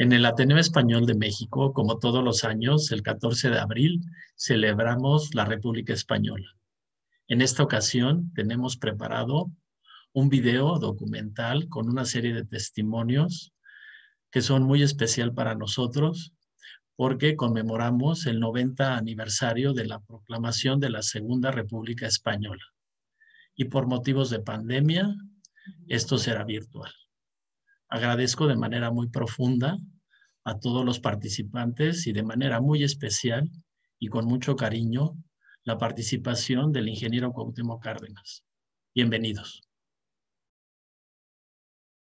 En el Ateneo Español de México, como todos los años, el 14 de abril, celebramos la República Española. En esta ocasión tenemos preparado un video documental con una serie de testimonios que son muy especial para nosotros porque conmemoramos el 90 aniversario de la proclamación de la Segunda República Española. Y por motivos de pandemia, esto será virtual. Agradezco de manera muy profunda a todos los participantes y de manera muy especial y con mucho cariño la participación del ingeniero Cuauhtémoc Cárdenas. Bienvenidos.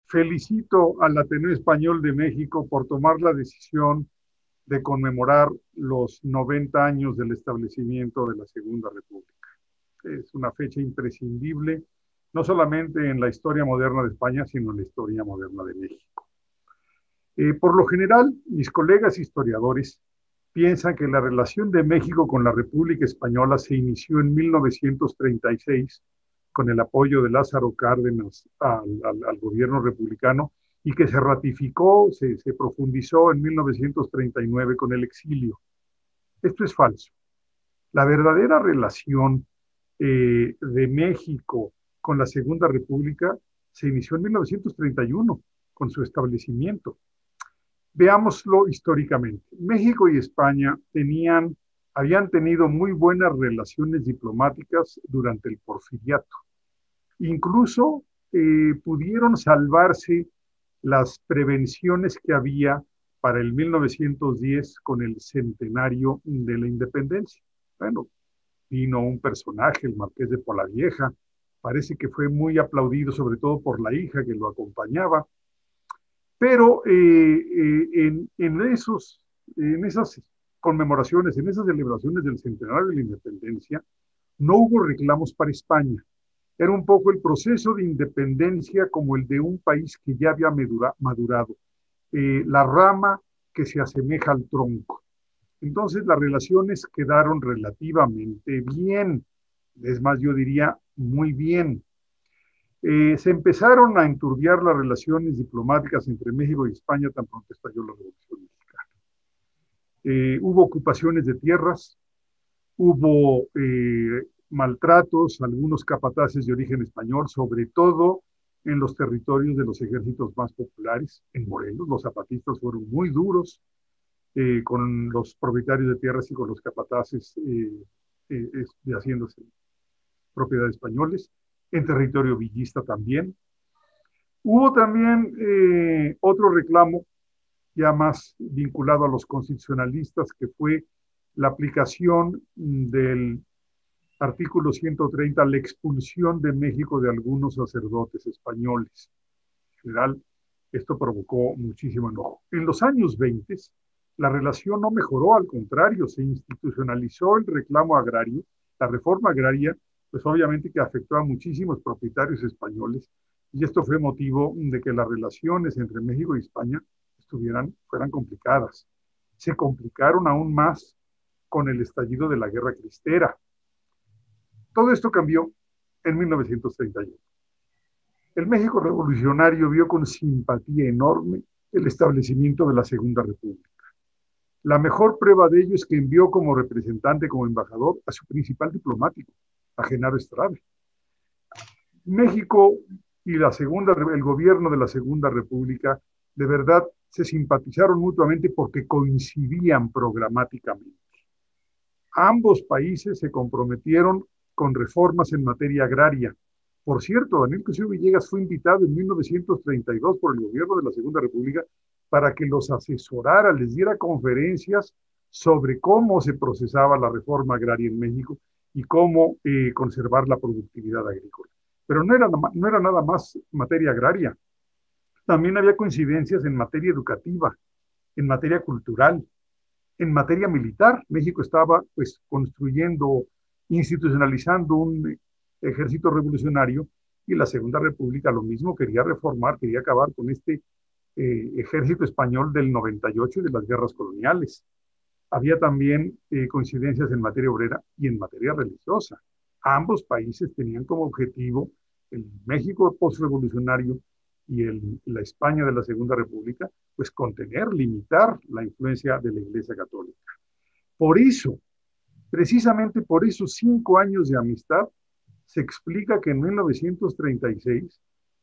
Felicito al Ateneo Español de México por tomar la decisión de conmemorar los 90 años del establecimiento de la Segunda República. Es una fecha imprescindible, no solamente en la historia moderna de España, sino en la historia moderna de México. Por lo general, mis colegas historiadores piensan que la relación de México con la República Española se inició en 1936 con el apoyo de Lázaro Cárdenas al gobierno republicano y que se ratificó, se profundizó en 1939 con el exilio. Esto es falso. La verdadera relación de México con la Segunda República se inició en 1931 con su establecimiento. Veámoslo históricamente. México y España habían tenido muy buenas relaciones diplomáticas durante el Porfiriato. Incluso pudieron salvarse las prevenciones que había para el 1910 con el centenario de la independencia. Bueno, vino un personaje, el Marqués de Polavieja, parece que fue muy aplaudido, sobre todo por la hija que lo acompañaba, pero en esas conmemoraciones, en esas celebraciones del centenario de la independencia, no hubo reclamos para España. Era un poco el proceso de independencia como el de un país que ya había madurado, la rama que se asemeja al tronco. Entonces las relaciones quedaron relativamente bien, es más, yo diría muy bien. Se empezaron a enturbiar las relaciones diplomáticas entre México y España tan pronto estalló la Revolución Mexicana. Hubo ocupaciones de tierras, hubo maltratos, algunos capataces de origen español, sobre todo en los territorios de los ejércitos más populares. En Morelos, los zapatistas fueron muy duros con los propietarios de tierras y con los capataces de haciendas propiedad españoles. En territorio villista también. Hubo también otro reclamo ya más vinculado a los constitucionalistas, que fue la aplicación del artículo 130, la expulsión de México de algunos sacerdotes españoles. En general, esto provocó muchísimo enojo. En los años 20, la relación no mejoró, al contrario, se institucionalizó el reclamo agrario, la reforma agraria, pues obviamente que afectó a muchísimos propietarios españoles, y esto fue motivo de que las relaciones entre México y España fueran complicadas. Se complicaron aún más con el estallido de la Guerra Cristera. Todo esto cambió en 1931. El México revolucionario vio con simpatía enorme el establecimiento de la Segunda República. La mejor prueba de ello es que envió como representante, como embajador, a su principal diplomático, a Genaro Estrada. México y el gobierno de la Segunda República de verdad se simpatizaron mutuamente porque coincidían programáticamente. Ambos países se comprometieron con reformas en materia agraria. Por cierto, Daniel Cosío Villegas fue invitado en 1932 por el gobierno de la Segunda República para que los asesorara, les diera conferencias sobre cómo se procesaba la reforma agraria en México y cómo conservar la productividad agrícola. Pero no era nada más materia agraria. También había coincidencias en materia educativa, en materia cultural, en materia militar. México estaba pues construyendo, institucionalizando un ejército revolucionario, y la Segunda República lo mismo, quería reformar, quería acabar con este ejército español del 98 y de las guerras coloniales. Había también coincidencias en materia obrera y en materia religiosa. Ambos países tenían como objetivo el México postrevolucionario y la España de la Segunda República, pues contener, limitar la influencia de la Iglesia Católica. Por eso, precisamente por esos 5 años de amistad, se explica que en 1936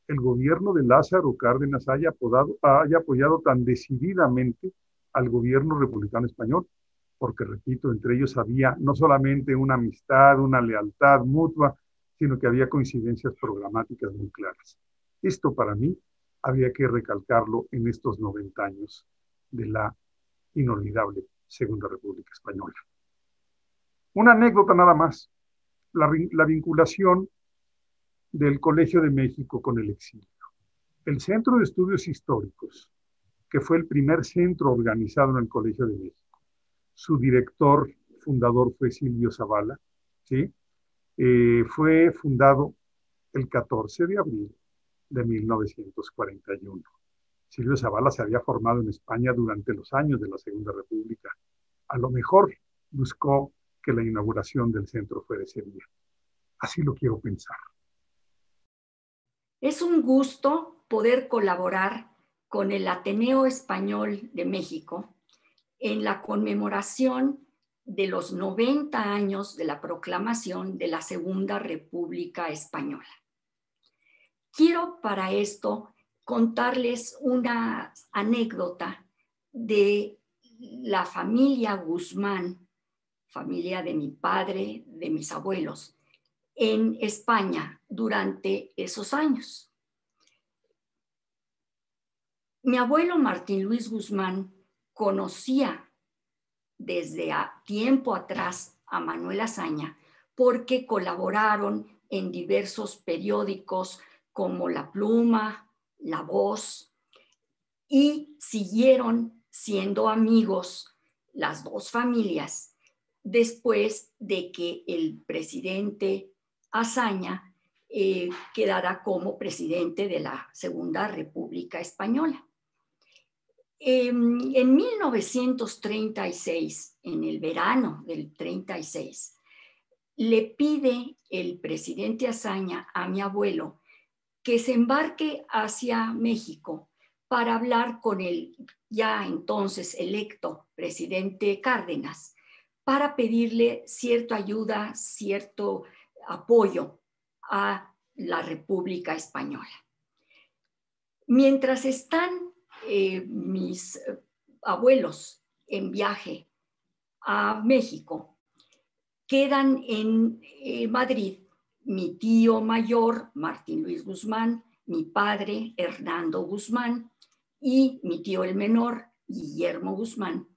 el gobierno de Lázaro Cárdenas haya apoyado tan decididamente al gobierno republicano español, porque, repito, entre ellos había no solamente una amistad, una lealtad mutua, sino que había coincidencias programáticas muy claras. Esto para mí había que recalcarlo en estos 90 años de la inolvidable Segunda República Española. Una anécdota nada más, la vinculación del Colegio de México con el exilio. El Centro de Estudios Históricos, que fue el primer centro organizado en el Colegio de México, su director fundador fue Silvio Zavala, ¿sí? Fue fundado el 14 de abril de 1941. Silvio Zavala se había formado en España durante los años de la Segunda República. A lo mejor buscó que la inauguración del centro fuera ese día. Así lo quiero pensar. Es un gusto poder colaborar con el Ateneo Español de México en la conmemoración de los 90 años de la proclamación de la Segunda República Española. Quiero para esto contarles una anécdota de la familia Guzmán, familia de mi padre, de mis abuelos, en España durante esos años. Mi abuelo Martín Luis Guzmán conocía desde tiempo atrás a Manuel Azaña porque colaboraron en diversos periódicos como La Pluma, La Voz, y siguieron siendo amigos las dos familias después de que el presidente Azaña quedara como presidente de la Segunda República Española. En 1936, en el verano del 36, le pide el presidente Azaña a mi abuelo que se embarque hacia México para hablar con el ya entonces electo presidente Cárdenas, para pedirle cierta ayuda, cierto apoyo a la República Española. Mientras están mis abuelos en viaje a México, quedan en Madrid mi tío mayor, Martín Luis Guzmán, mi padre, Hernando Guzmán, y mi tío el menor, Guillermo Guzmán,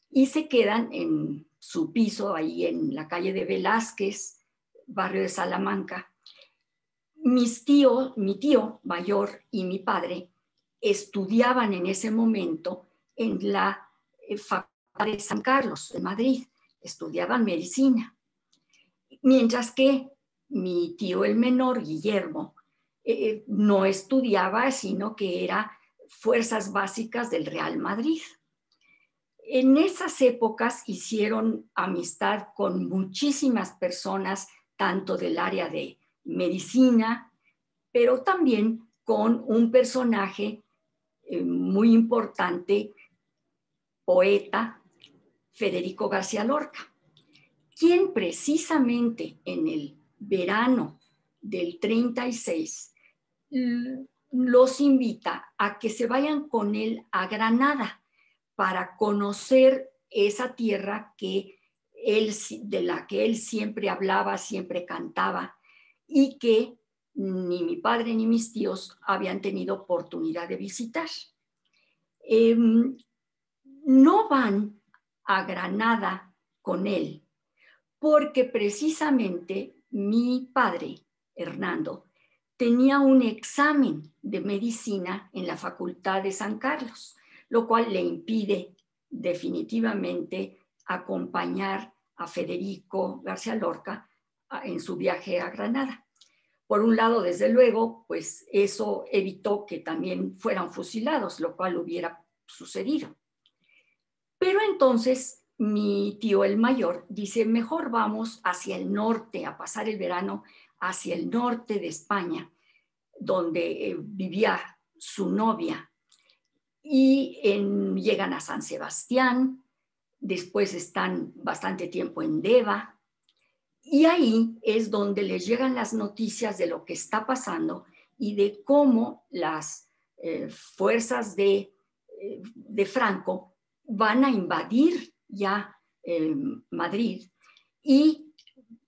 y se quedan en su piso ahí en la calle de Velázquez, barrio de Salamanca. Mi tío mayor y mi padre estudiaban en ese momento en la Facultad de San Carlos, en Madrid, estudiaban medicina. Mientras que mi tío el menor, Guillermo, no estudiaba, sino que era fuerzas básicas del Real Madrid. En esas épocas hicieron amistad con muchísimas personas, tanto del área de medicina, pero también con un personaje muy importante, poeta, Federico García Lorca, quien precisamente en el verano del 36 los invita a que se vayan con él a Granada para conocer esa tierra de la que él siempre hablaba, siempre cantaba, y que ni mi padre ni mis tíos habían tenido oportunidad de visitar. No van a Granada con él porque precisamente mi padre, Hernando, tenía un examen de medicina en la Facultad de San Carlos, lo cual le impide definitivamente acompañar a Federico García Lorca en su viaje a Granada. Por un lado, desde luego, pues eso evitó que también fueran fusilados, lo cual hubiera sucedido. Pero entonces mi tío el mayor dice, mejor vamos hacia el norte, a pasar el verano hacia el norte de España, donde vivía su novia y llegan a San Sebastián, después están bastante tiempo en Deva, y ahí es donde les llegan las noticias de lo que está pasando y de cómo las fuerzas de Franco van a invadir ya Madrid, y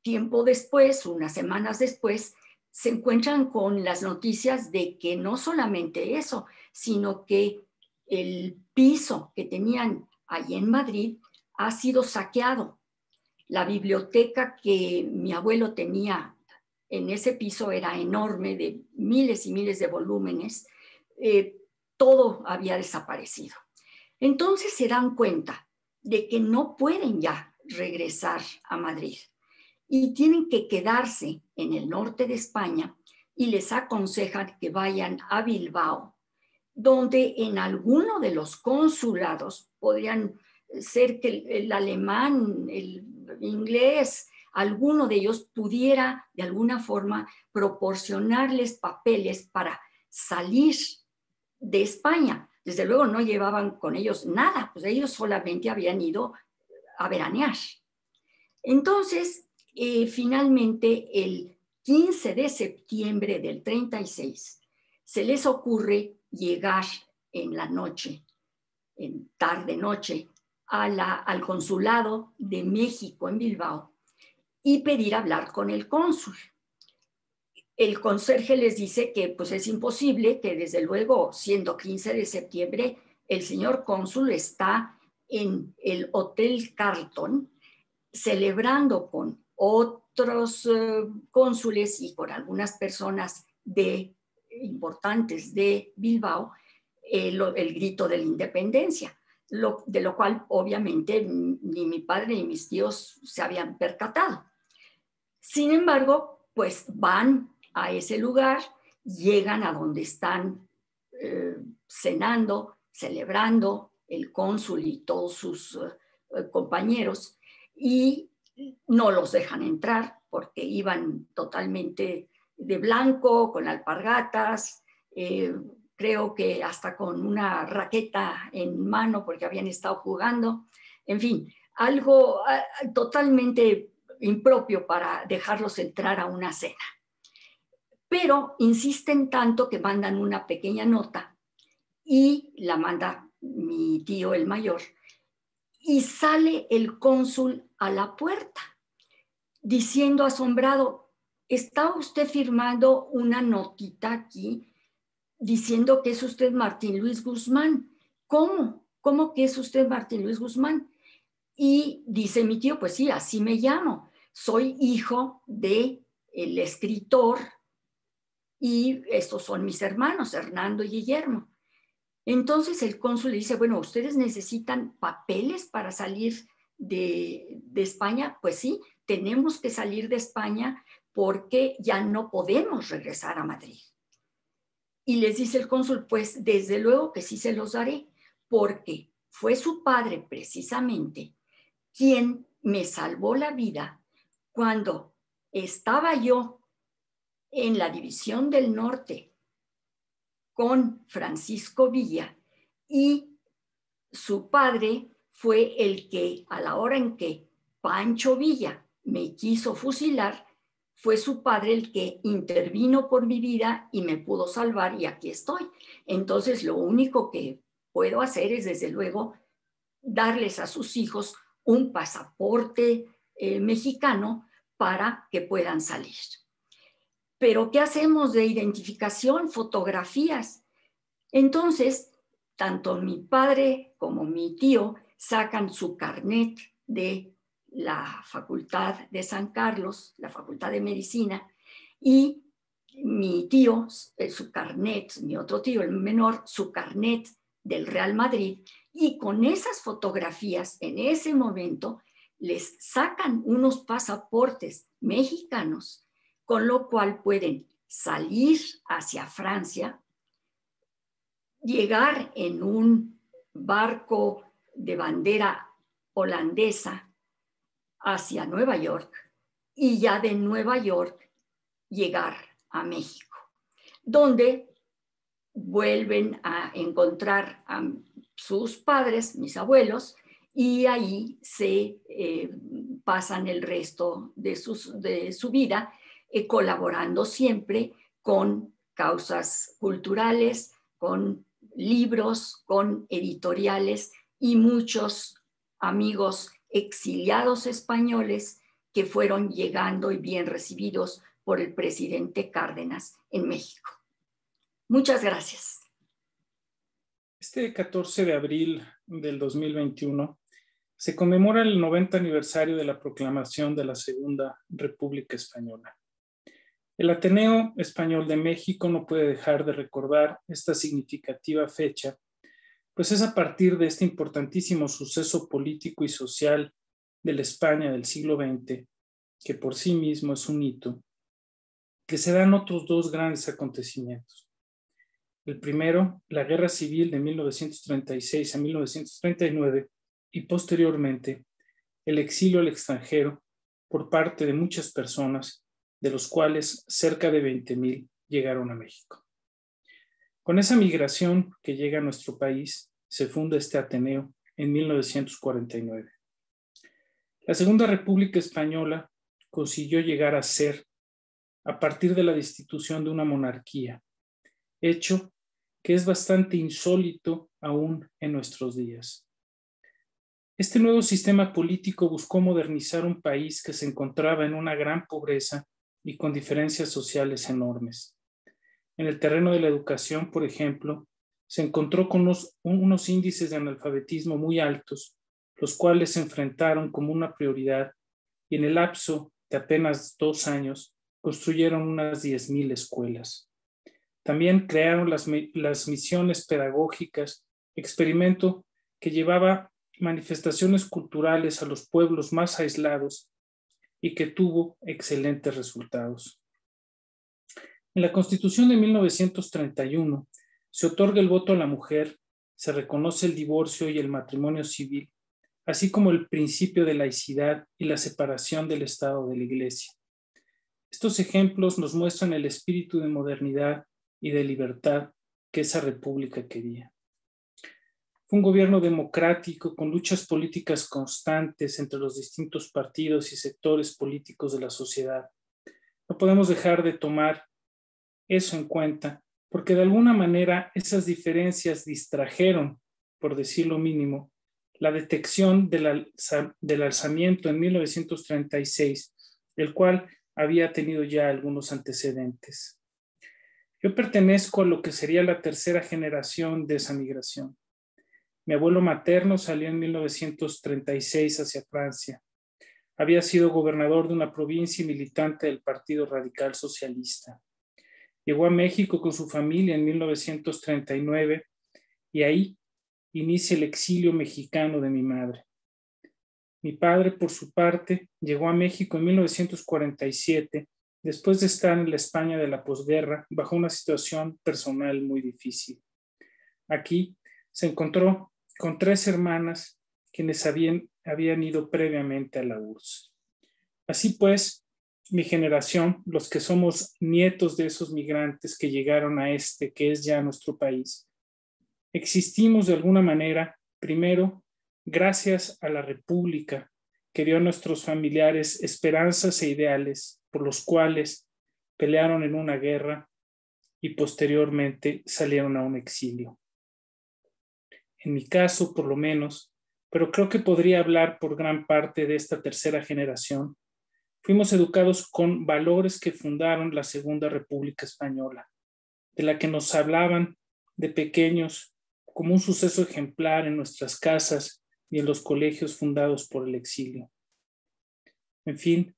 tiempo después, unas semanas después, se encuentran con las noticias de que no solamente eso, sino que el piso que tenían allí en Madrid ha sido saqueado. La biblioteca que mi abuelo tenía en ese piso era enorme, de miles y miles de volúmenes. Todo había desaparecido. Entonces se dan cuenta de que no pueden ya regresar a Madrid y tienen que quedarse en el norte de España, y les aconsejan que vayan a Bilbao, donde en alguno de los consulados podrían ser que el alemán, el inglés, alguno de ellos pudiera de alguna forma proporcionarles papeles para salir de España. Desde luego no llevaban con ellos nada, pues ellos solamente habían ido a veranear. Entonces, finalmente, el 15 de septiembre del 36, se les ocurre llegar en la noche, en tarde noche, al consulado de México en Bilbao y pedir hablar con el cónsul. El conserje les dice que pues es imposible, que desde luego, siendo 15 de septiembre, el señor cónsul está en el Hotel Carlton celebrando con otros cónsules y con algunas personas importantes de Bilbao el grito de la independencia, de lo cual obviamente ni mi padre ni mis tíos se habían percatado. Sin embargo, pues van a ese lugar, llegan a donde están cenando, celebrando el cónsul y todos sus compañeros, y no los dejan entrar porque iban totalmente de blanco, con alpargatas, creo que hasta con una raqueta en mano porque habían estado jugando, en fin, algo totalmente impropio para dejarlos entrar a una cena. Pero insisten tanto que mandan una pequeña nota, y la manda mi tío el mayor, y sale el cónsul a la puerta diciendo asombrado: ¿está usted firmando una notita aquí diciendo que es usted Martín Luis Guzmán? ¿Cómo? ¿Cómo que es usted Martín Luis Guzmán? Y dice mi tío: pues sí, así me llamo. Soy hijo del escritor y estos son mis hermanos, Hernando y Guillermo. Entonces el cónsul le dice: bueno, ¿ustedes necesitan papeles para salir de España? Pues sí, tenemos que salir de España porque ya no podemos regresar a Madrid. Y les dice el cónsul: pues desde luego que sí se los daré, porque fue su padre precisamente quien me salvó la vida cuando estaba yo en la División del Norte con Francisco Villa, y su padre fue el que, a la hora en que Pancho Villa me quiso fusilar, fue su padre el que intervino por mi vida y me pudo salvar, y aquí estoy. Entonces, lo único que puedo hacer es, desde luego, darles a sus hijos un pasaporte mexicano para que puedan salir. Pero ¿qué hacemos de identificación? Fotografías. Entonces, tanto mi padre como mi tío sacan su carnet de la Facultad de San Carlos, la Facultad de Medicina, y mi tío, su carnet, mi otro tío, el menor, su carnet del Real Madrid, y con esas fotografías en ese momento les sacan unos pasaportes mexicanos, con lo cual pueden salir hacia Francia, llegar en un barco de bandera holandesa hacia Nueva York, y ya de Nueva York llegar a México, donde vuelven a encontrar a sus padres, mis abuelos, y ahí se pasan el resto de su vida colaborando siempre con causas culturales, con libros, con editoriales y muchos amigos exiliados españoles que fueron llegando y bien recibidos por el presidente Cárdenas en México. Muchas gracias. Este 14 de abril del 2021 se conmemora el 90 aniversario de la proclamación de la Segunda República Española. El Ateneo Español de México no puede dejar de recordar esta significativa fecha, pues es a partir de este importantísimo suceso político y social de la España del siglo XX, que por sí mismo es un hito, que se dan otros dos grandes acontecimientos. El primero, la Guerra Civil de 1936 a 1939, y posteriormente el exilio al extranjero por parte de muchas personas, de los cuales cerca de 20,000 llegaron a México. Con esa migración que llega a nuestro país, se funda este Ateneo en 1949. La Segunda República Española consiguió llegar a ser a partir de la destitución de una monarquía, hecho que es bastante insólito aún en nuestros días. Este nuevo sistema político buscó modernizar un país que se encontraba en una gran pobreza y con diferencias sociales enormes. En el terreno de la educación, por ejemplo, se encontró con unos índices de analfabetismo muy altos, los cuales se enfrentaron como una prioridad y en el lapso de apenas 2 años construyeron unas 10,000 escuelas. También crearon las misiones pedagógicas, experimento que llevaba manifestaciones culturales a los pueblos más aislados y que tuvo excelentes resultados. En la Constitución de 1931 se otorga el voto a la mujer, se reconoce el divorcio y el matrimonio civil, así como el principio de laicidad y la separación del Estado de la Iglesia. Estos ejemplos nos muestran el espíritu de modernidad y de libertad que esa república quería. Fue un gobierno democrático con luchas políticas constantes entre los distintos partidos y sectores políticos de la sociedad. No podemos dejar de tomar eso en cuenta, porque de alguna manera esas diferencias distrajeron, por decir lo mínimo, la detección del alzamiento en 1936, el cual había tenido ya algunos antecedentes. Yo pertenezco a lo que sería la tercera generación de esa migración. Mi abuelo materno salió en 1936 hacia Francia. Había sido gobernador de una provincia y militante del Partido Radical Socialista. Llegó a México con su familia en 1939 y ahí inicia el exilio mexicano de mi madre. Mi padre, por su parte, llegó a México en 1947, después de estar en la España de la posguerra, bajo una situación personal muy difícil. Aquí se encontró con 3 hermanas quienes habían ido previamente a la URSS. Así pues, mi generación, los que somos nietos de esos migrantes que llegaron a que es ya nuestro país, existimos de alguna manera, primero, gracias a la República que dio a nuestros familiares esperanzas e ideales por los cuales pelearon en una guerra y posteriormente salieron a un exilio. En mi caso, por lo menos, pero creo que podría hablar por gran parte de esta tercera generación, fuimos educados con valores que fundaron la Segunda República Española, de la que nos hablaban de pequeños como un suceso ejemplar en nuestras casas y en los colegios fundados por el exilio. En fin,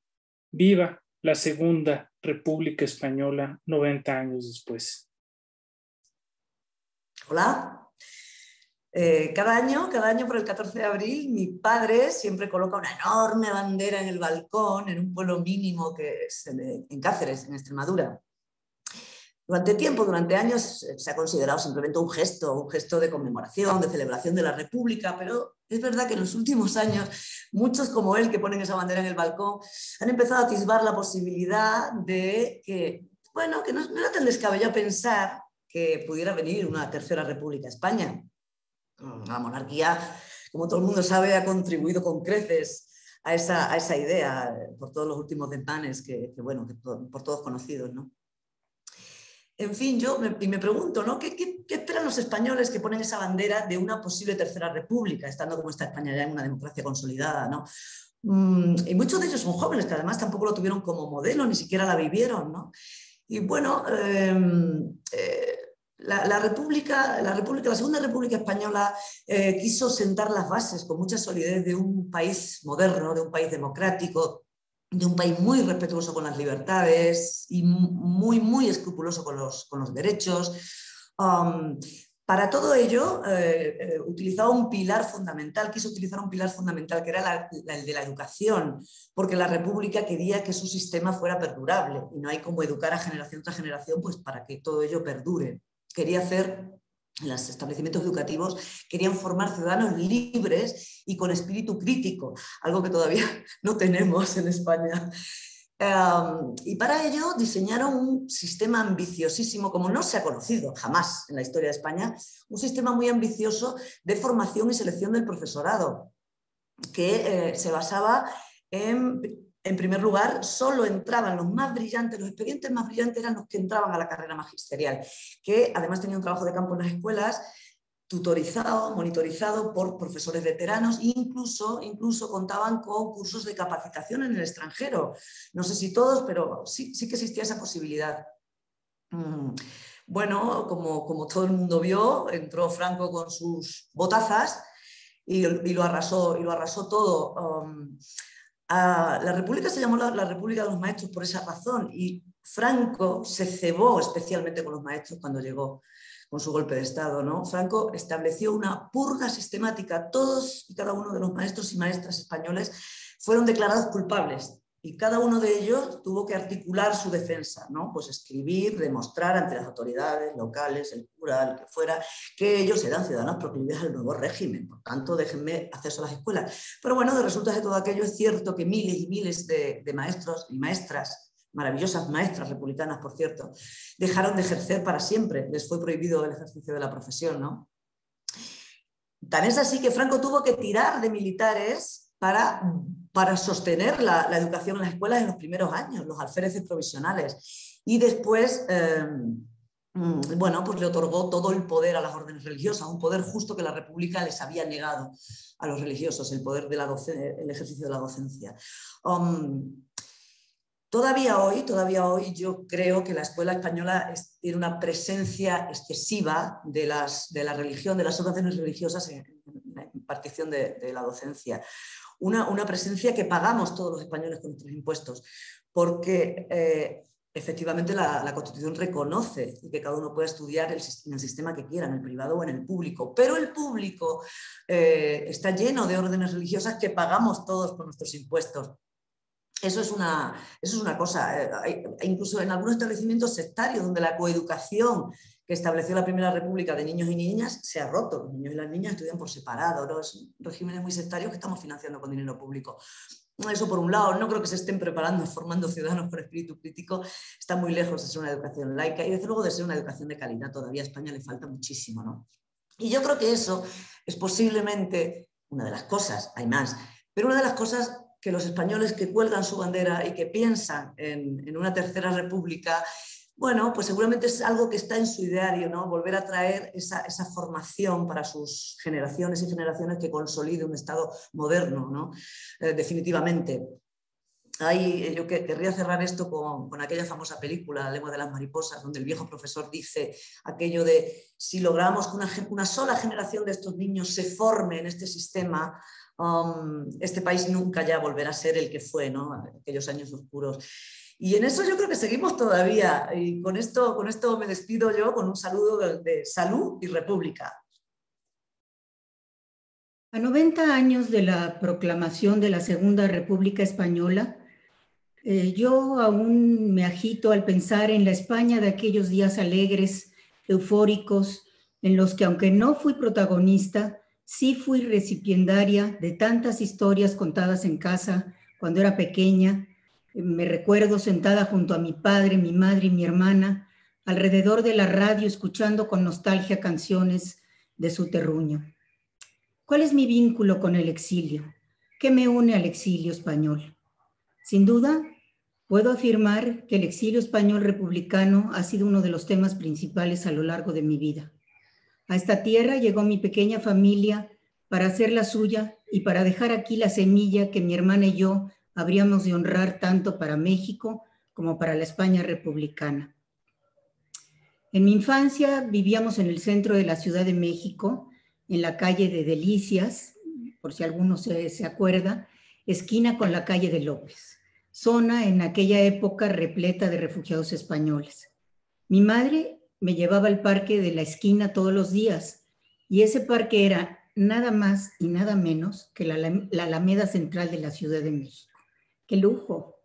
viva la Segunda República Española 90 años después. Hola. Cada año por el 14 de abril, mi padre siempre coloca una enorme bandera en el balcón en un pueblo mínimo que es en Cáceres, en Extremadura. Durante años se ha considerado simplemente un gesto de conmemoración, de celebración de la República, pero es verdad que en los últimos años muchos como él que ponen esa bandera en el balcón han empezado a atisbar la posibilidad de que, bueno, que no era tan descabellado pensar que pudiera venir una tercera república a España. La monarquía, como todo el mundo sabe, ha contribuido con creces a esa idea por todos los últimos desmanes que por todos conocidos, ¿no? En fin, yo me pregunto, ¿no? ¿Qué esperan los españoles que ponen esa bandera de una posible tercera república, estando como está España ya en una democracia consolidada, ¿no? Y muchos de ellos son jóvenes, que además tampoco lo tuvieron como modelo, ni siquiera la vivieron, ¿no? Y bueno, la Segunda República Española quiso sentar las bases con mucha solidez de un país moderno, de un país democrático, de un país muy respetuoso con las libertades y muy, muy escrupuloso con los derechos. Para todo ello, utilizaba un pilar fundamental, quiso utilizar un pilar fundamental que era el de la educación, porque la República quería que su sistema fuera perdurable y no hay como educar a generación tras generación pues, para que todo ello perdure. Quería hacer, en los establecimientos educativos, querían formar ciudadanos libres y con espíritu crítico, algo que todavía no tenemos en España. Y para ello diseñaron un sistema ambiciosísimo, como no se ha conocido jamás en la historia de España, un sistema muy ambicioso de formación y selección del profesorado, que se basaba en primer lugar, solo entraban los más brillantes, los expedientes más brillantes eran los que entraban a la carrera magisterial, que además tenían un trabajo de campo en las escuelas, tutorizado, monitorizado por profesores veteranos, incluso contaban con cursos de capacitación en el extranjero. No sé si todos, pero sí que existía esa posibilidad. Bueno, como todo el mundo vio, entró Franco con sus botazas y lo arrasó todo. La República se llamó la República de los Maestros por esa razón y Franco se cebó especialmente con los maestros cuando llegó con su golpe de Estado, ¿no? Franco estableció una purga sistemática. Todos y cada uno de los maestros y maestras españoles fueron declarados culpables y cada uno de ellos tuvo que articular su defensa, ¿no? Pues escribir, demostrar ante las autoridades locales, el cura, el que fuera, que ellos eran ciudadanos proclives al nuevo régimen. Por tanto, déjenme acceso a las escuelas. Pero bueno, de resultas de todo aquello es cierto que miles y miles de maestros y maestras, maravillosas maestras republicanas, por cierto, dejaron de ejercer para siempre. Les fue prohibido el ejercicio de la profesión, ¿no? Tan es así que Franco tuvo que tirar de militares para sostener la educación en las escuelas en los primeros años, los alféreces provisionales. Y después, bueno, pues le otorgó todo el poder a las órdenes religiosas, un poder justo que la República les había negado a los religiosos, el poder de el ejercicio de la docencia. Todavía hoy yo creo que la escuela española tiene una presencia excesiva de la religión, de las órdenes religiosas en la impartición de la docencia. Una presencia que pagamos todos los españoles con nuestros impuestos, porque efectivamente la Constitución reconoce que cada uno puede estudiar en el sistema que quiera, en el privado o en el público, pero el público está lleno de órdenes religiosas que pagamos todos con nuestros impuestos. Eso es una cosa, incluso en algunos establecimientos sectarios donde la coeducación que estableció la Primera República de niños y niñas se ha roto. Los niños y las niñas estudian por separado, ¿no? Son regímenes muy sectarios que estamos financiando con dinero público. Eso por un lado, no creo que se estén preparando, formando ciudadanos con espíritu crítico, está muy lejos de ser una educación laica y desde luego de ser una educación de calidad. Todavía a España le falta muchísimo, ¿no? Y yo creo que eso es posiblemente una de las cosas, hay más, pero una de las cosas que los españoles que cuelgan su bandera y que piensan en una tercera república, bueno, pues seguramente es algo que está en su ideario, ¿no? Volver a traer esa formación para sus generaciones y generaciones que consolide un Estado moderno, ¿no? Definitivamente. Yo querría cerrar esto con aquella famosa película, La lengua de las mariposas, donde el viejo profesor dice aquello de si logramos que una sola generación de estos niños se forme en este sistema, este país nunca ya volverá a ser el que fue, ¿no? Aquellos años oscuros. Y en eso yo creo que seguimos todavía. Y con esto me despido yo con un saludo de salud y república. A 90 años de la proclamación de la Segunda República Española, yo aún me agito al pensar en la España de aquellos días alegres, eufóricos, en los que aunque no fui protagonista, sí fui recipiendaria de tantas historias contadas en casa cuando era pequeña. Me recuerdo sentada junto a mi padre, mi madre y mi hermana alrededor de la radio, escuchando con nostalgia canciones de su terruño. ¿Cuál es mi vínculo con el exilio? ¿Qué me une al exilio español? Sin duda, puedo afirmar que el exilio español republicano ha sido uno de los temas principales a lo largo de mi vida. A esta tierra llegó mi pequeña familia para hacer la suya y para dejar aquí la semilla que mi hermana y yo habríamos de honrar tanto para México como para la España republicana. En mi infancia vivíamos en el centro de la Ciudad de México, en la calle de Delicias, por si alguno se acuerda, esquina con la calle de López, zona en aquella época repleta de refugiados españoles. Mi madre me llevaba al parque de la esquina todos los días y ese parque era nada más y nada menos que la Alameda Central de la Ciudad de México. ¡Qué lujo!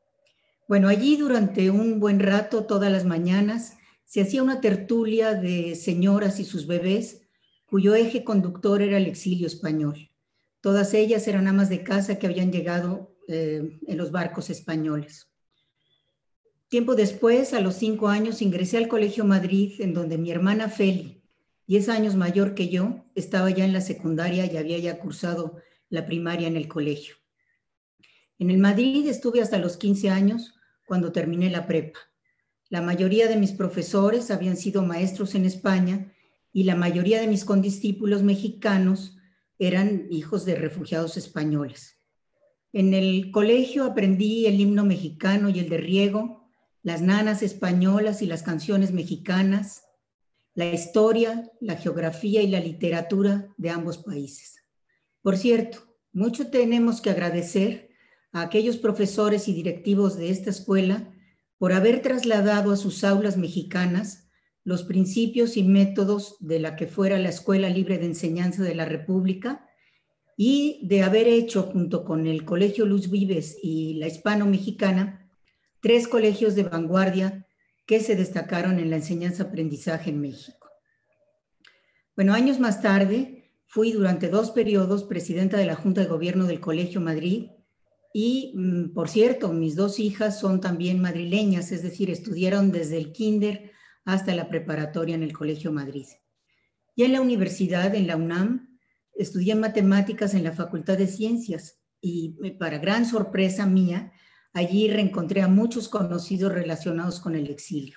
Bueno, allí durante un buen rato, todas las mañanas, se hacía una tertulia de señoras y sus bebés cuyo eje conductor era el exilio español. Todas ellas eran amas de casa que habían llegado en los barcos españoles. Tiempo después, a los 5 años, ingresé al Colegio Madrid, en donde mi hermana Feli, 10 años mayor que yo, estaba ya en la secundaria y había ya cursado la primaria en el colegio. En el Madrid estuve hasta los 15 años, cuando terminé la prepa. La mayoría de mis profesores habían sido maestros en España y la mayoría de mis condiscípulos mexicanos eran hijos de refugiados españoles. En el colegio aprendí el himno mexicano y el de Riego, las nanas españolas y las canciones mexicanas, la historia, la geografía y la literatura de ambos países. Por cierto, mucho tenemos que agradecer a aquellos profesores y directivos de esta escuela por haber trasladado a sus aulas mexicanas los principios y métodos de la que fuera la Escuela Libre de Enseñanza de la República y de haber hecho, junto con el Colegio Luz Vives y la Hispano-Mexicana, 3 colegios de vanguardia que se destacaron en la enseñanza-aprendizaje en México. Bueno, años más tarde, fui durante 2 periodos presidenta de la Junta de Gobierno del Colegio Madrid y, por cierto, mis 2 hijas son también madrileñas, es decir, estudiaron desde el kinder hasta la preparatoria en el Colegio Madrid. Y en la universidad, en la UNAM, estudié matemáticas en la Facultad de Ciencias y, para gran sorpresa mía, allí reencontré a muchos conocidos relacionados con el exilio.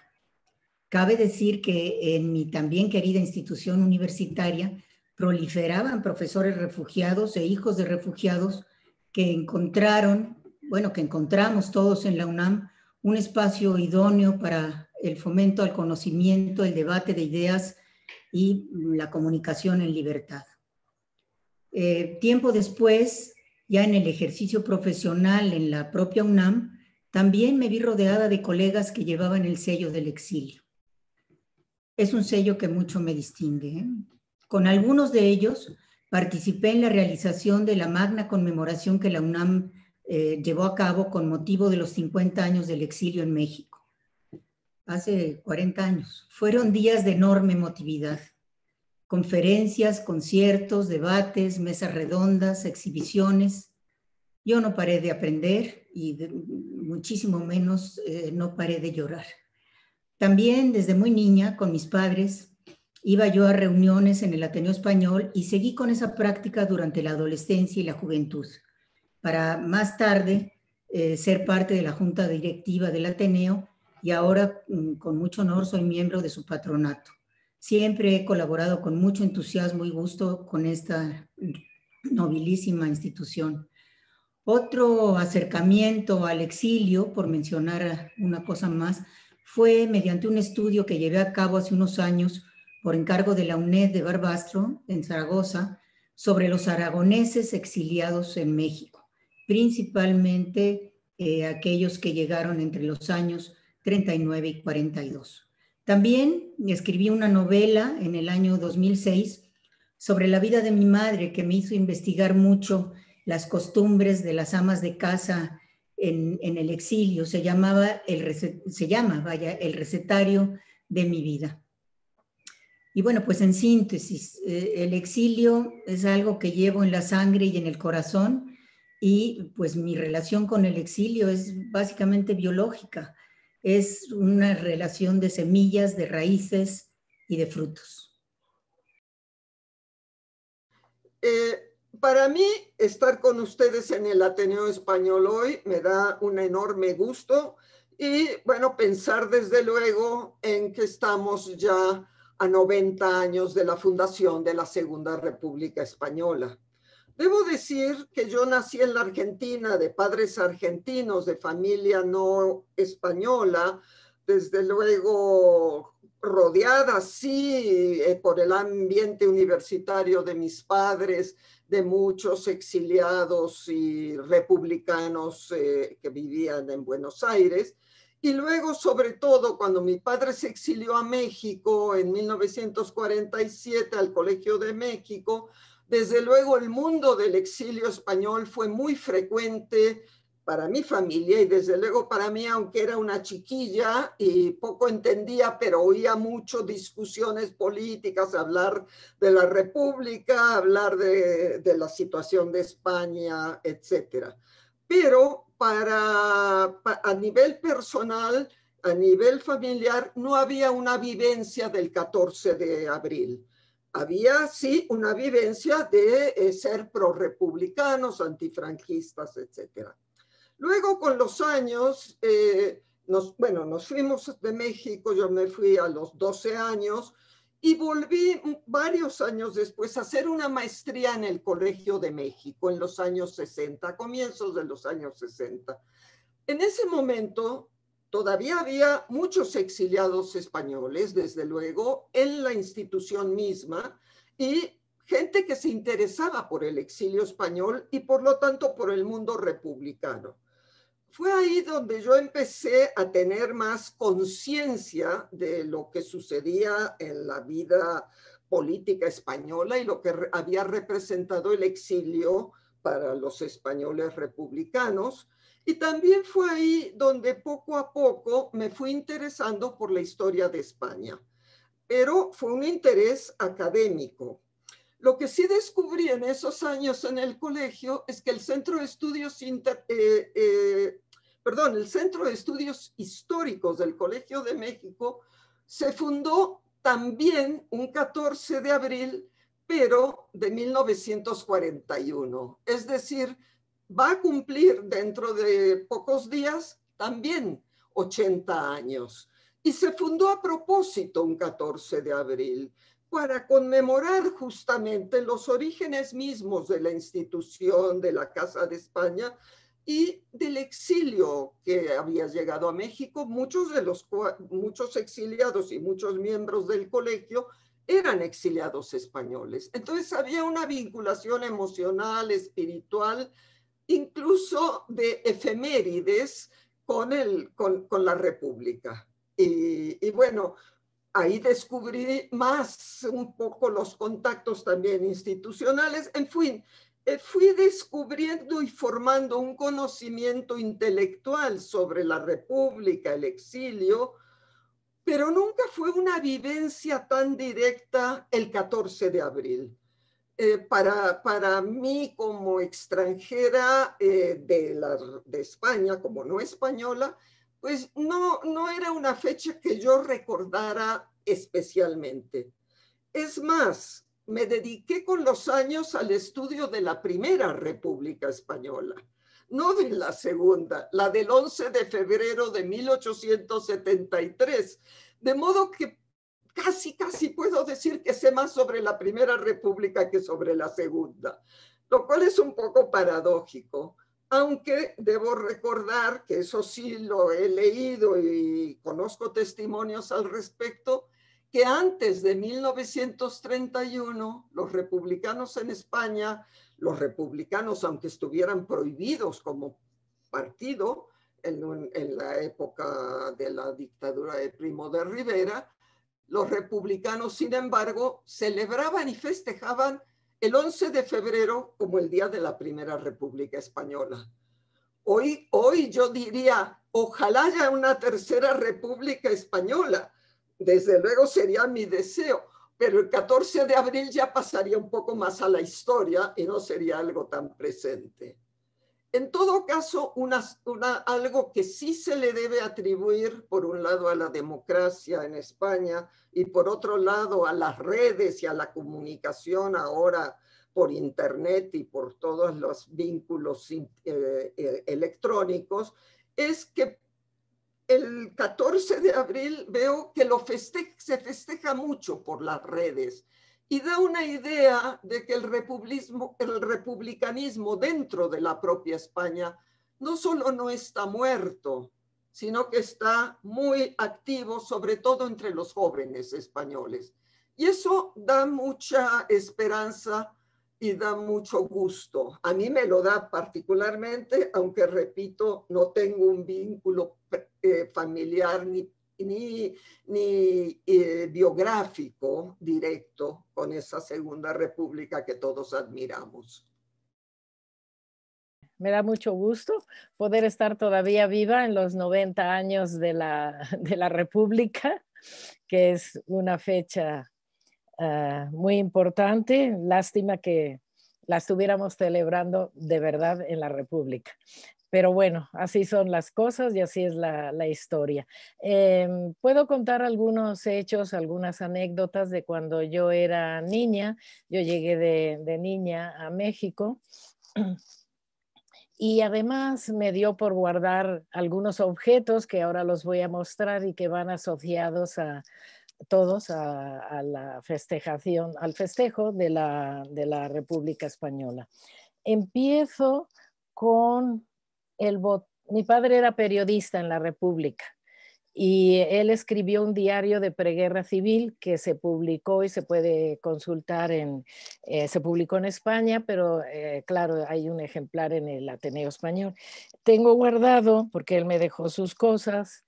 Cabe decir que en mi también querida institución universitaria proliferaban profesores refugiados e hijos de refugiados que encontramos todos en la UNAM un espacio idóneo para el fomento al conocimiento, el debate de ideas y la comunicación en libertad. Tiempo después, ya en el ejercicio profesional en la propia UNAM, también me vi rodeada de colegas que llevaban el sello del exilio. Es un sello que mucho me distingue, ¿eh? Con algunos de ellos participé en la realización de la magna conmemoración que la UNAM llevó a cabo con motivo de los 50 años del exilio en México. Hace 40 años. Fueron días de enorme emotividad. Conferencias, conciertos, debates, mesas redondas, exhibiciones. Yo no paré de aprender y muchísimo menos no paré de llorar. También desde muy niña, con mis padres, iba yo a reuniones en el Ateneo Español y seguí con esa práctica durante la adolescencia y la juventud, para más tarde ser parte de la junta directiva del Ateneo y ahora con mucho honor soy miembro de su patronato. Siempre he colaborado con mucho entusiasmo y gusto con esta nobilísima institución. Otro acercamiento al exilio, por mencionar una cosa más, fue mediante un estudio que llevé a cabo hace unos años por encargo de la UNED de Barbastro, en Zaragoza, sobre los aragoneses exiliados en México, principalmente aquellos que llegaron entre los años 39 y 42. También escribí una novela en el año 2006 sobre la vida de mi madre, que me hizo investigar mucho las costumbres de las amas de casa en el exilio. Se llama el recetario de mi vida. Y bueno, pues en síntesis, el exilio es algo que llevo en la sangre y en el corazón, y pues mi relación con el exilio es básicamente biológica. es una relación de semillas, de raíces y de frutos. Para mí, estar con ustedes en el Ateneo Español hoy me da un enorme gusto y, bueno, pensar desde luego en que estamos ya a 90 años de la fundación de la Segunda República Española. Debo decir que yo nací en la Argentina, de padres argentinos, de familia no española, desde luego rodeada, sí, por el ambiente universitario de mis padres, de muchos exiliados y republicanos que vivían en Buenos Aires. Y luego, sobre todo, cuando mi padre se exilió a México en 1947 al Colegio de México, desde luego el mundo del exilio español fue muy frecuente para mi familia y desde luego para mí, aunque era una chiquilla y poco entendía, pero oía mucho discusiones políticas, hablar de la República, hablar de la situación de España, etcétera. Pero a nivel personal, a nivel familiar, no había una vivencia del 14 de abril. Había, sí, una vivencia de ser prorrepublicanos, antifranquistas, etcétera. Luego, con los años, nos fuimos de México, yo me fui a los 12 años y volví varios años después a hacer una maestría en el Colegio de México en los años 60, comienzos de los años 60. En ese momento todavía había muchos exiliados españoles, desde luego, en la institución misma y gente que se interesaba por el exilio español y por lo tanto por el mundo republicano. Fue ahí donde yo empecé a tener más conciencia de lo que sucedía en la vida política española y lo que había representado el exilio para los españoles republicanos. Y también fue ahí donde poco a poco me fui interesando por la historia de España. Pero fue un interés académico. Lo que sí descubrí en esos años en el colegio es que el Centro de Estudios el Centro de Estudios Históricos del Colegio de México se fundó también un 14 de abril, pero de 1941. Es decir, va a cumplir dentro de pocos días también 80 años. Y se fundó a propósito un 14 de abril para conmemorar justamente los orígenes mismos de la institución de la Casa de España y del exilio que había llegado a México. Muchos exiliados y muchos miembros del colegio eran exiliados españoles. Entonces había una vinculación emocional, espiritual, incluso de efemérides con la República. Y bueno, ahí descubrí más un poco los contactos también institucionales. En fin, fui descubriendo y formando un conocimiento intelectual sobre la República, el exilio, pero nunca fue una vivencia tan directa el 14 de abril. Para mí, como extranjera de España, como no española, pues no era una fecha que yo recordara especialmente. Es más, me dediqué con los años al estudio de la Primera República Española, no de la Segunda, la del 11 de febrero de 1873, de modo que casi puedo decir que sé más sobre la Primera República que sobre la Segunda, lo cual es un poco paradójico, aunque debo recordar que eso sí lo he leído y conozco testimonios al respecto, que antes de 1931 los republicanos en España, los republicanos aunque estuvieran prohibidos como partido en la época de la dictadura de Primo de Rivera, los republicanos, sin embargo, celebraban y festejaban el 11 de febrero como el día de la Primera República Española. Hoy yo diría, ojalá haya una tercera República Española. Desde luego sería mi deseo, pero el 14 de abril ya pasaría un poco más a la historia y no sería algo tan presente. En todo caso, algo que sí se le debe atribuir, por un lado, a la democracia en España y por otro lado a las redes y a la comunicación ahora por Internet y por todos los vínculos electrónicos, es que el 14 de abril veo que se festeja mucho por las redes y da una idea de que el republicanismo dentro de la propia España no solo no está muerto, sino que está muy activo, sobre todo entre los jóvenes españoles. Y eso da mucha esperanza y da mucho gusto. A mí me lo da particularmente, aunque repito, no tengo un vínculo familiar ni biográfico directo con esa Segunda República que todos admiramos. Me da mucho gusto poder estar todavía viva en los 90 años de la República, que es una fecha muy importante. Lástima que la estuviéramos celebrando de verdad en la República. Pero bueno, así son las cosas y así es la historia. Puedo contar algunos hechos, algunas anécdotas de cuando yo era niña. Yo llegué de niña a México y además me dio por guardar algunos objetos que ahora los voy a mostrar y que van asociados a todos a la festejación, al festejo de la República Española. Empiezo con mi padre era periodista en la República y él escribió un diario de preguerra civil que se publicó y se puede consultar se publicó en España, pero claro, hay un ejemplar en el Ateneo Español. Tengo guardado, porque él me dejó sus cosas,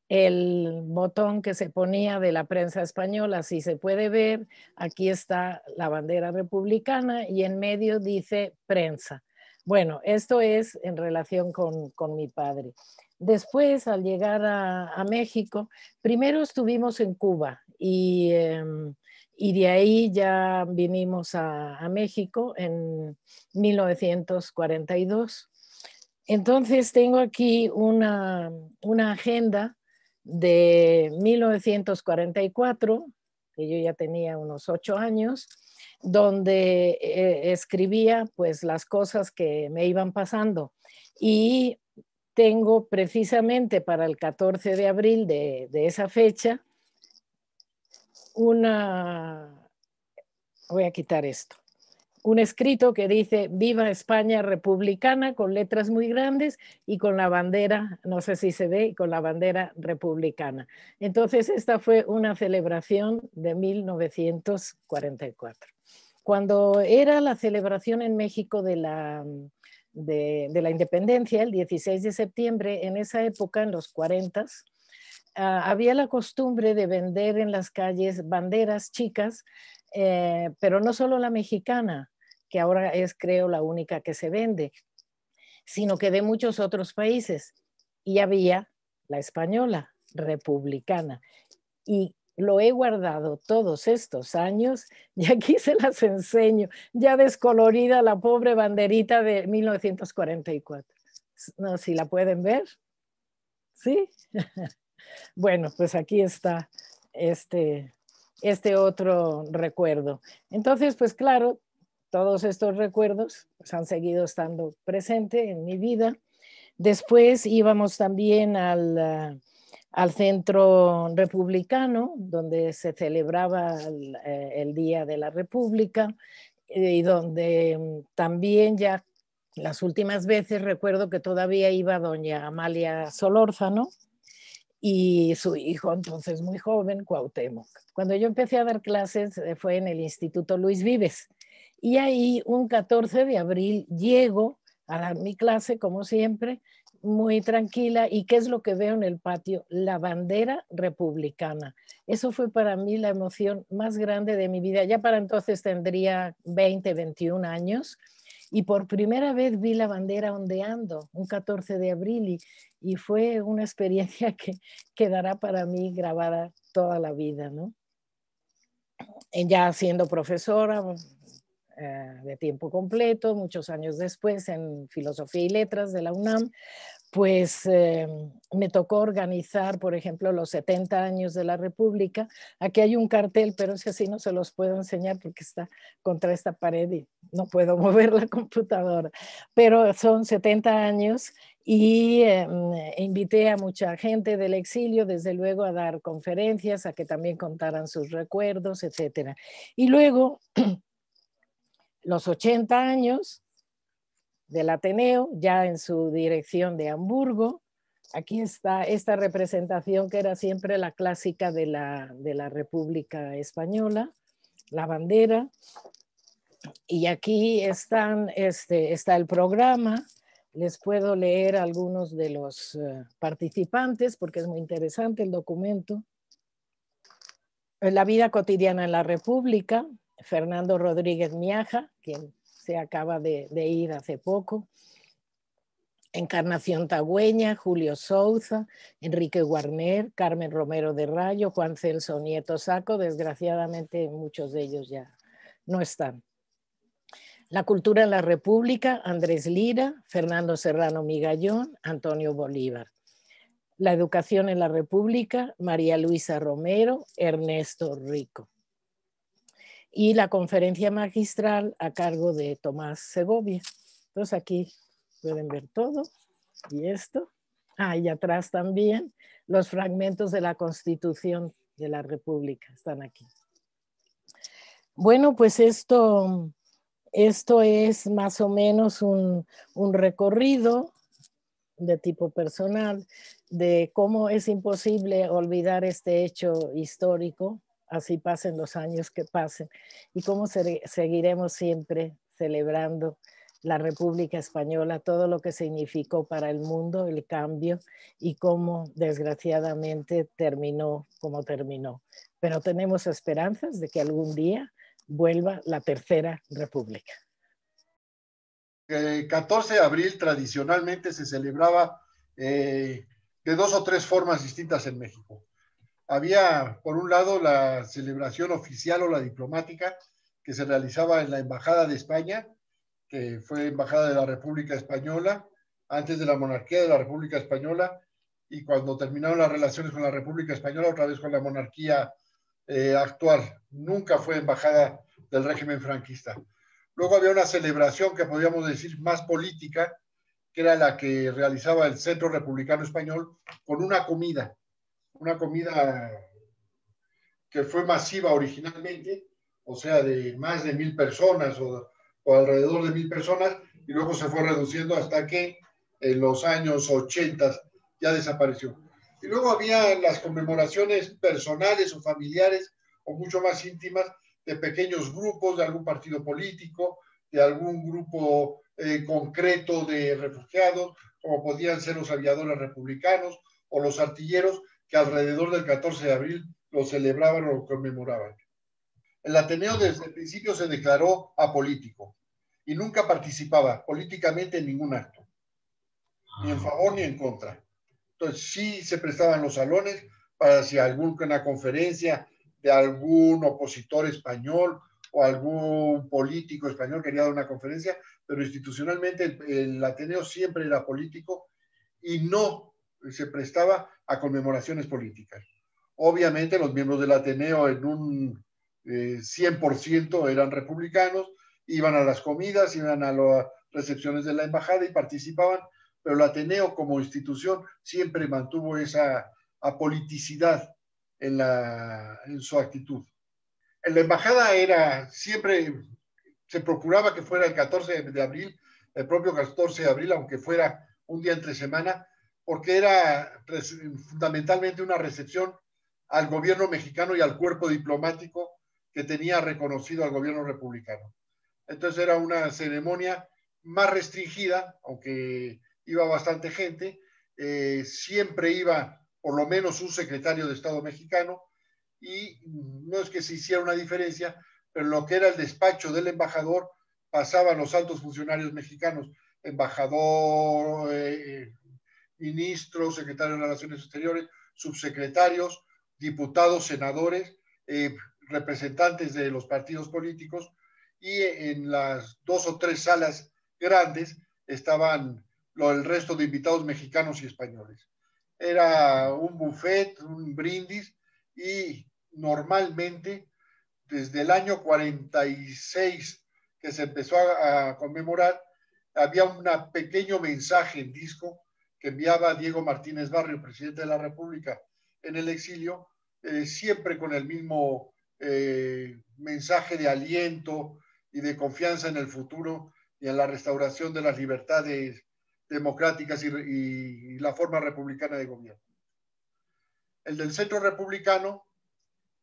el botón que se ponía de la prensa española, si se puede ver, aquí está la bandera republicana y en medio dice prensa. Bueno, esto es en relación con mi padre. Después, al llegar a México, primero estuvimos en Cuba y de ahí ya vinimos a México en 1942. Entonces tengo aquí una agenda de 1944, que yo ya tenía unos 8 años, donde escribía pues las cosas que me iban pasando. Y tengo precisamente para el 14 de abril de esa fecha voy a quitar esto. Un escrito que dice Viva España Republicana con letras muy grandes y con la bandera, no sé si se ve, con la bandera republicana. Entonces esta fue una celebración de 1944. Cuando era la celebración en México de la independencia, el 16 de septiembre, en esa época, en los 40s, había la costumbre de vender en las calles banderas chicas, pero no solo la mexicana, que ahora es, creo, la única que se vende, sino que de muchos otros países. Y había la española, republicana. Y lo he guardado todos estos años y aquí se las enseño, ya descolorida la pobre banderita de 1944. No, si la pueden ver. ¿Sí? Bueno, pues aquí está este otro recuerdo. Entonces, pues claro, todos estos recuerdos pues, han seguido estando presentes en mi vida. Después íbamos también al Centro Republicano, donde se celebraba el Día de la República y donde también ya las últimas veces recuerdo que todavía iba doña Amalia Solórzano y su hijo, entonces muy joven, Cuauhtémoc. Cuando yo empecé a dar clases fue en el Instituto Luis Vives. Y ahí un 14 de abril llego a dar mi clase, como siempre, muy tranquila. ¿Y qué es lo que veo en el patio? La bandera republicana. Eso fue para mí la emoción más grande de mi vida. Ya para entonces tendría 20, 21 años. Y por primera vez vi la bandera ondeando, un 14 de abril, y fue una experiencia que quedará para mí grabada toda la vida, ¿no? Ya siendo profesora, de tiempo completo, muchos años después en Filosofía y Letras de la UNAM, pues me tocó organizar, por ejemplo, los 70 años de la República. Aquí hay un cartel, pero ese sí no se los puedo enseñar porque está contra esta pared y no puedo mover la computadora. Pero son 70 años y invité a mucha gente del exilio, desde luego, a dar conferencias, a que también contaran sus recuerdos, etc. Y luego, los 80 años del Ateneo, ya en su dirección de Hamburgo. Aquí está esta representación que era siempre la clásica de la República Española, la bandera. Y aquí está el programa. Les puedo leer algunos de los participantes porque es muy interesante el documento. La vida cotidiana en la República, Fernando Rodríguez Miaja, quien se acaba de ir hace poco. Encarnación Tagüeña, Julio Souza, Enrique Guarner, Carmen Romero de Rayo, Juan Celso Nieto Saco. Desgraciadamente muchos de ellos ya no están. La cultura en la República, Andrés Lira, Fernando Serrano Migallón, Antonio Bolívar. La educación en la República, María Luisa Romero, Ernesto Rico. Y la conferencia magistral a cargo de Tomás Segovia. Entonces aquí pueden ver todo. Y esto. Y atrás también los fragmentos de la Constitución de la República están aquí. Bueno, pues esto es más o menos un recorrido de tipo personal de cómo es imposible olvidar este hecho histórico, así pasen los años que pasen, y cómo seguiremos siempre celebrando la República Española, todo lo que significó para el mundo el cambio y cómo desgraciadamente terminó como terminó. Pero tenemos esperanzas de que algún día vuelva la Tercera República. El 14 de abril tradicionalmente se celebraba de 2 o 3 formas distintas en México. Había, por un lado, la celebración oficial o la diplomática que se realizaba en la Embajada de España, que fue Embajada de la República Española, antes de la monarquía de la República Española, y cuando terminaron las relaciones con la República Española, otra vez con la monarquía actual. Nunca fue embajada del régimen franquista. Luego había una celebración que podríamos decir más política, que era la que realizaba el Centro Republicano Español con una comida que fue masiva originalmente, o sea, de más de 1000 personas o alrededor de 1000 personas, y luego se fue reduciendo hasta que en los años 80 ya desapareció. Y luego había las conmemoraciones personales o familiares o mucho más íntimas de pequeños grupos, de algún partido político, de algún grupo concreto de refugiados, como podían ser los aviadores republicanos o los artilleros, que alrededor del 14 de abril lo celebraban o lo conmemoraban. El Ateneo desde el principio se declaró apolítico y nunca participaba políticamente en ningún acto, ni en favor ni en contra. Entonces sí se prestaban los salones para si alguna conferencia de algún opositor español o algún político español quería dar una conferencia, pero institucionalmente el Ateneo siempre era político y no se prestaba a conmemoraciones políticas. Obviamente los miembros del Ateneo en un 100% eran republicanos, iban a las comidas, iban a las recepciones de la embajada y participaban, pero el Ateneo como institución siempre mantuvo esa apoliticidad en su actitud. En la embajada siempre se procuraba que fuera el 14 de abril, el propio 14 de abril, aunque fuera un día entre semana, porque era fundamentalmente una recepción al gobierno mexicano y al cuerpo diplomático que tenía reconocido al gobierno republicano. Entonces era una ceremonia más restringida, aunque iba bastante gente, siempre iba por lo menos un secretario de Estado mexicano, y no es que se hiciera una diferencia, pero en lo que era el despacho del embajador pasaban los altos funcionarios mexicanos, embajador, ministro, secretario de Relaciones Exteriores, subsecretarios, diputados, senadores, representantes de los partidos políticos, y en las 2 o 3 salas grandes estaban el resto de invitados mexicanos y españoles. Era un buffet, un brindis, y normalmente desde el año 46 que se empezó a conmemorar, había un pequeño mensaje en disco que enviaba Diego Martínez Barrio, presidente de la República en el exilio, siempre con el mismo mensaje de aliento y de confianza en el futuro y en la restauración de las libertades democráticas y la forma republicana de gobierno. El del Centro Republicano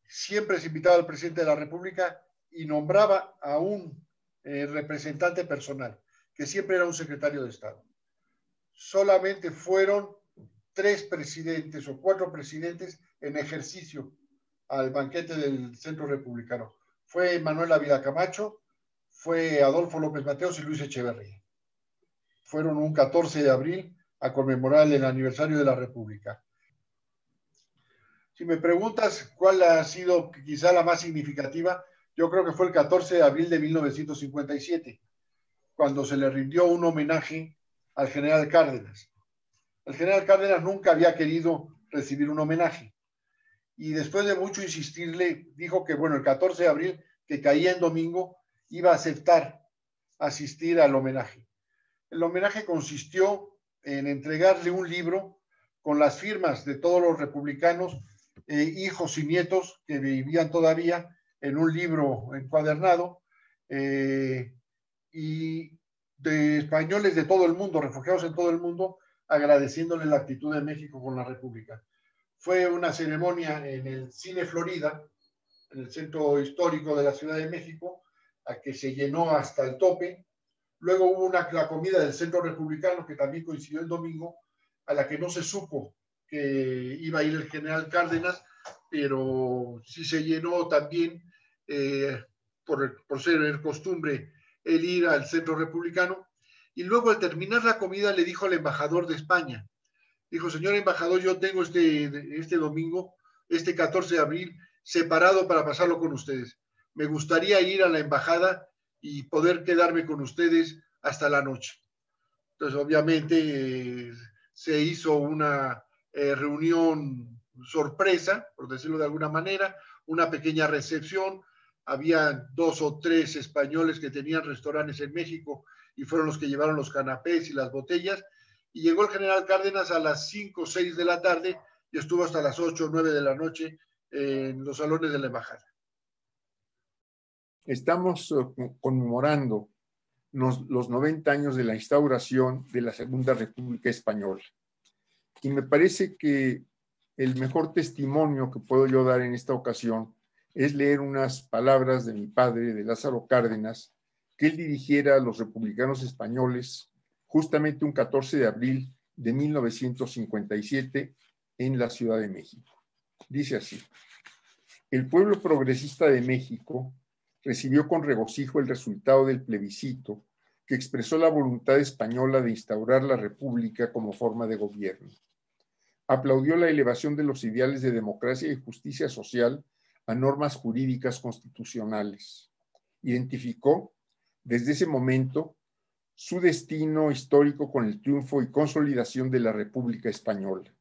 siempre se invitaba al presidente de la República y nombraba a un representante personal, que siempre era un secretario de Estado. Solamente fueron 3 presidentes o 4 presidentes en ejercicio al banquete del Centro Republicano. Fue Manuel Ávila Camacho, fue Adolfo López Mateos y Luis Echeverría. Fueron un 14 de abril a conmemorar el aniversario de la República. Si me preguntas cuál ha sido quizá la más significativa, yo creo que fue el 14 de abril de 1957, cuando se le rindió un homenaje al general Cárdenas. El general Cárdenas nunca había querido recibir un homenaje y después de mucho insistirle, dijo que bueno, el 14 de abril, que caía en domingo, iba a aceptar asistir al homenaje. El homenaje consistió en entregarle un libro con las firmas de todos los republicanos, hijos y nietos que vivían todavía, en un libro encuadernado, y de españoles de todo el mundo, refugiados en todo el mundo, agradeciéndole la actitud de México con la República. Fue una ceremonia en el Cine Florida, en el centro histórico de la Ciudad de México, a que se llenó hasta el tope. Luego hubo la comida del Centro Republicano, que también coincidió el domingo, a la que no se supo que iba a ir el general Cárdenas, pero sí se llenó también, por ser costumbre, el ir al Centro Republicano. Y luego, al terminar la comida, le dijo al embajador de España, dijo: señor embajador, yo tengo este domingo, este 14 de abril, separado para pasarlo con ustedes. Me gustaría ir a la embajada y poder quedarme con ustedes hasta la noche. Entonces, obviamente, se hizo una reunión sorpresa, por decirlo de alguna manera, una pequeña recepción. Había 2 o 3 españoles que tenían restaurantes en México y fueron los que llevaron los canapés y las botellas. Y llegó el general Cárdenas a las 5 o 6 de la tarde y estuvo hasta las 8 o 9 de la noche en los salones de la embajada. Estamos conmemorando los 90 años de la instauración de la Segunda República Española. Y me parece que el mejor testimonio que puedo yo dar en esta ocasión es leer unas palabras de mi padre, de Lázaro Cárdenas, que él dirigiera a los republicanos españoles justamente un 14 de abril de 1957 en la Ciudad de México. Dice así: el pueblo progresista de México recibió con regocijo el resultado del plebiscito que expresó la voluntad española de instaurar la República como forma de gobierno. Aplaudió la elevación de los ideales de democracia y justicia social a normas jurídicas constitucionales. Identificó desde ese momento su destino histórico con el triunfo y consolidación de la República Española.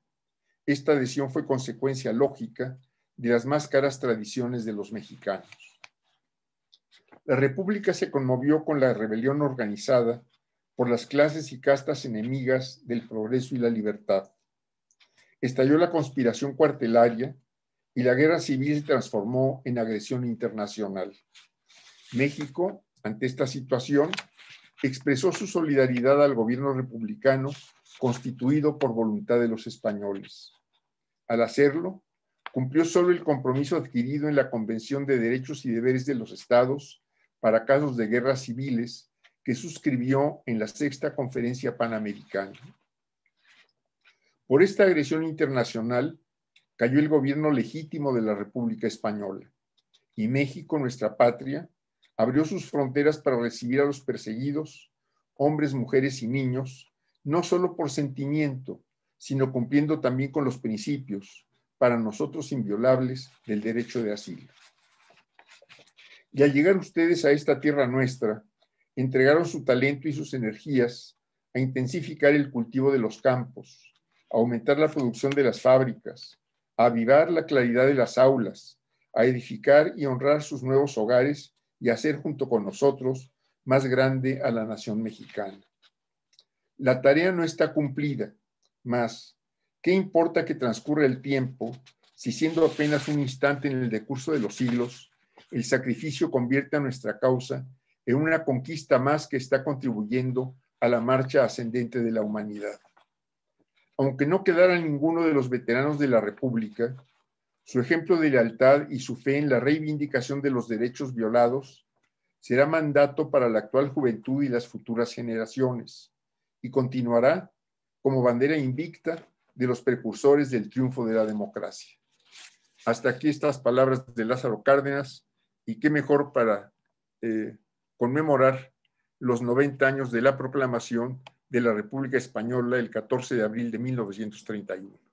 Esta adhesión fue consecuencia lógica de las más caras tradiciones de los mexicanos. La República se conmovió con la rebelión organizada por las clases y castas enemigas del progreso y la libertad. Estalló la conspiración cuartelaria y la guerra civil se transformó en agresión internacional. México, ante esta situación, expresó su solidaridad al gobierno republicano constituido por voluntad de los españoles. Al hacerlo, cumplió solo el compromiso adquirido en la Convención de Derechos y Deberes de los Estados para casos de guerras civiles que suscribió en la Sexta Conferencia Panamericana. Por esta agresión internacional cayó el gobierno legítimo de la República Española y México, nuestra patria, abrió sus fronteras para recibir a los perseguidos, hombres, mujeres y niños, no solo por sentimiento, sino cumpliendo también con los principios, para nosotros inviolables, del derecho de asilo. Y al llegar ustedes a esta tierra nuestra, entregaron su talento y sus energías a intensificar el cultivo de los campos, a aumentar la producción de las fábricas, a avivar la claridad de las aulas, a edificar y honrar sus nuevos hogares y a hacer junto con nosotros más grande a la nación mexicana. La tarea no está cumplida, mas ¿qué importa que transcurra el tiempo si siendo apenas un instante en el decurso de los siglos, el sacrificio convierte a nuestra causa en una conquista más que está contribuyendo a la marcha ascendente de la humanidad? Aunque no quedara ninguno de los veteranos de la República, su ejemplo de lealtad y su fe en la reivindicación de los derechos violados será mandato para la actual juventud y las futuras generaciones, y continuará como bandera invicta de los precursores del triunfo de la democracia. Hasta aquí estas palabras de Lázaro Cárdenas, y qué mejor para conmemorar los 90 años de la proclamación de la República Española el 14 de abril de 1931.